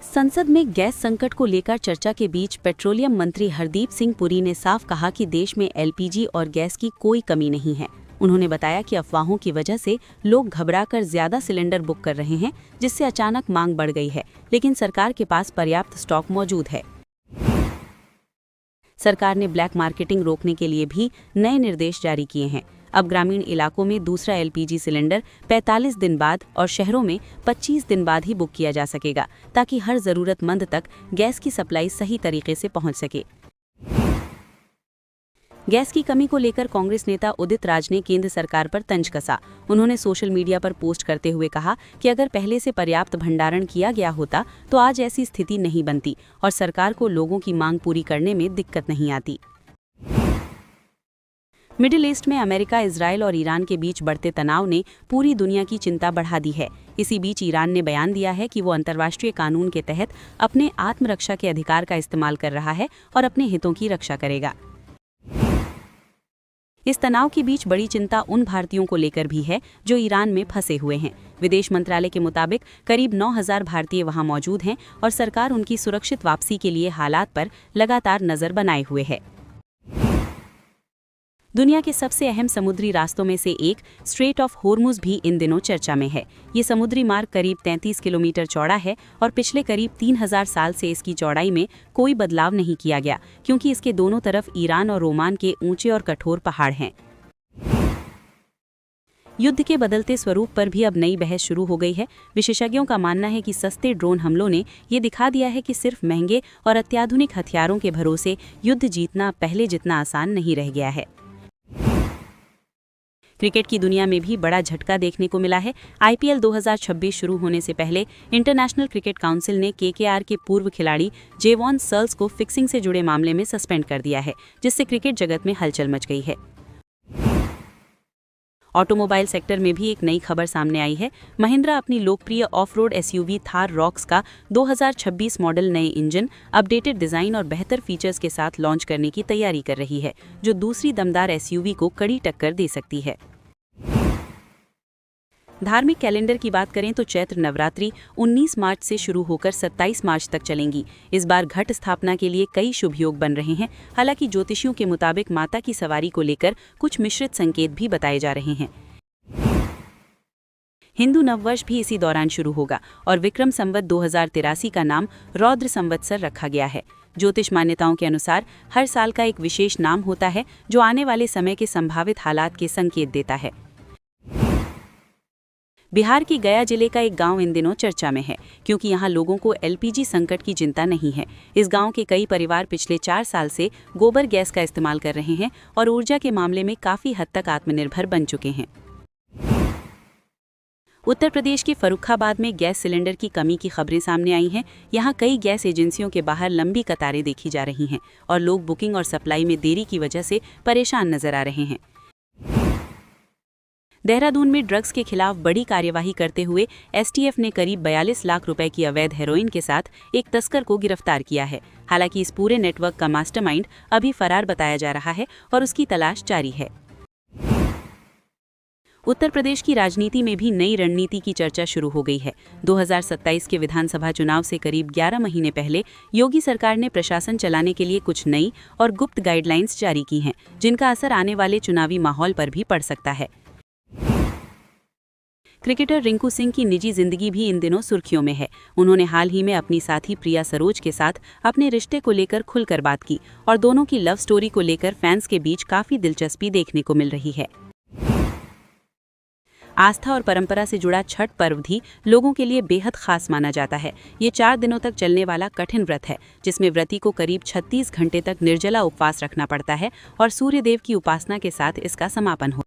संसद में गैस संकट को लेकर चर्चा के बीच पेट्रोलियम मंत्री हरदीप सिंह पुरी ने साफ कहा कि देश में एलपीजी और गैस की कोई कमी नहीं है। उन्होंने बताया कि अफवाहों की वजह से लोग घबराकर ज्यादा सिलेंडर बुक कर रहे हैं, जिससे अचानक मांग बढ़ गई है, लेकिन सरकार के पास पर्याप्त स्टॉक मौजूद है। सरकार ने ब्लैक मार्केटिंग रोकने के लिए भी नए निर्देश जारी किए हैं। अब ग्रामीण इलाकों में दूसरा एलपीजी सिलेंडर 45 दिन बाद और शहरों में 25 दिन बाद ही बुक किया जा सकेगा, ताकि हर जरूरतमंद तक गैस की सप्लाई सही तरीके से पहुंच सके। गैस की कमी को लेकर कांग्रेस नेता उदित राज ने केंद्र सरकार पर तंज कसा। उन्होंने सोशल मीडिया पर पोस्ट करते हुए कहा कि अगर पहले से पर्याप्त भंडारण किया गया होता तो आज ऐसी स्थिति नहीं बनती और सरकार को लोगों की मांग पूरी करने में दिक्कत नहीं आती। मिडिल ईस्ट में अमेरिका, इजराइल और ईरान के बीच बढ़ते तनाव ने पूरी दुनिया की चिंता बढ़ा दी है। इसी बीच ईरान ने बयान दिया है कि वो अंतर्राष्ट्रीय कानून के तहत अपने आत्मरक्षा के अधिकार का इस्तेमाल कर रहा है और अपने हितों की रक्षा करेगा। इस तनाव के बीच बड़ी चिंता उन भारतीयों को लेकर भी है जो ईरान में फंसे हुए हैं। विदेश मंत्रालय के मुताबिक करीब 9,000 भारतीय वहां मौजूद हैं और सरकार उनकी सुरक्षित वापसी के लिए हालात पर लगातार नजर बनाए हुए है। दुनिया के सबसे अहम समुद्री रास्तों में से एक स्ट्रेट ऑफ होर्मुज भी इन दिनों चर्चा में है। ये समुद्री मार्ग करीब 33 किलोमीटर चौड़ा है और पिछले करीब 3,000 साल से इसकी चौड़ाई में कोई बदलाव नहीं किया गया, क्योंकि इसके दोनों तरफ ईरान और ओमान के ऊंचे और कठोर पहाड़ हैं। युद्ध के बदलते स्वरूप पर भी अब नई बहस शुरू हो गई है। विशेषज्ञों का मानना है कि सस्ते ड्रोन हमलों ने ये दिखा दिया है कि सिर्फ महंगे और अत्याधुनिक हथियारों के भरोसे युद्ध जीतना पहले जितना आसान नहीं रह गया है। क्रिकेट की दुनिया में भी बड़ा झटका देखने को मिला है। आईपीएल 2026 शुरू होने से पहले इंटरनेशनल क्रिकेट काउंसिल ने केकेआर के पूर्व खिलाड़ी जेवॉन सर्ल्स को फिक्सिंग से जुड़े मामले में सस्पेंड कर दिया है, जिससे क्रिकेट जगत में हलचल मच गई है। ऑटोमोबाइल सेक्टर में भी एक नई खबर सामने आई है। महिंद्रा अपनी लोकप्रिय ऑफ-रोड एसयूवी थार रॉक्स का 2026 मॉडल नए इंजन, अपडेटेड डिजाइन और बेहतर फीचर्स के साथ लॉन्च करने की तैयारी कर रही है, जो दूसरी दमदार एसयूवी को कड़ी टक्कर दे सकती है। धार्मिक कैलेंडर की बात करें तो चैत्र नवरात्रि 19 मार्च से शुरू होकर 27 मार्च तक चलेंगी। इस बार घट स्थापना के लिए कई शुभ योग बन रहे हैं। हालांकि ज्योतिषियों के मुताबिक माता की सवारी को लेकर कुछ मिश्रित संकेत भी बताए जा रहे हैं। हिंदू नववर्ष भी इसी दौरान शुरू होगा और विक्रम संवत 2083 का नाम रौद्र संवत्सर रखा गया है। ज्योतिष मान्यताओं के अनुसार हर साल का एक विशेष नाम होता है, जो आने वाले समय के संभावित हालात के संकेत देता है। बिहार के गया जिले का एक गांव इन दिनों चर्चा में है, क्योंकि यहां लोगों को एलपीजी संकट की चिंता नहीं है। इस गांव के कई परिवार पिछले 4 साल से गोबर गैस का इस्तेमाल कर रहे हैं और ऊर्जा के मामले में काफी हद तक आत्मनिर्भर बन चुके हैं। उत्तर प्रदेश के फर्रुखाबाद में गैस सिलेंडर की कमी की खबरें सामने आई हैं। यहां कई गैस एजेंसियों के बाहर लंबी कतारें देखी जा रही हैं और लोग बुकिंग और सप्लाई में देरी की वजह से परेशान नजर आ रहे हैं। देहरादून में ड्रग्स के खिलाफ बड़ी कार्यवाही करते हुए एसटीएफ ने करीब 42 लाख रुपए की अवैध हेरोइन के साथ एक तस्कर को गिरफ्तार किया है। हालांकि इस पूरे नेटवर्क का मास्टरमाइंड अभी फरार बताया जा रहा है और उसकी तलाश जारी है। उत्तर प्रदेश की राजनीति में भी नई रणनीति की चर्चा शुरू हो गई है। 2027 के विधानसभा चुनाव से करीब 11 महीने पहले योगी सरकार ने प्रशासन चलाने के लिए कुछ नई और गुप्त गाइडलाइंस जारी की हैं, जिनका असर आने वाले चुनावी माहौल पर भी पड़ सकता है। क्रिकेटर रिंकू सिंह की निजी जिंदगी भी इन दिनों सुर्खियों में है। उन्होंने हाल ही में अपनी साथी प्रिया सरोज के साथ अपने रिश्ते को लेकर खुलकर बात की और दोनों की लव स्टोरी को लेकर फैंस के बीच काफी दिलचस्पी देखने को मिल रही है। आस्था और परंपरा से जुड़ा छठ पर्व भी लोगों के लिए बेहद खास माना जाता है। ये 4 दिनों तक चलने वाला कठिन व्रत है, जिसमें व्रती को करीब 36 घंटे तक निर्जला उपवास रखना पड़ता है और सूर्य देव की उपासना के साथ इसका समापन हो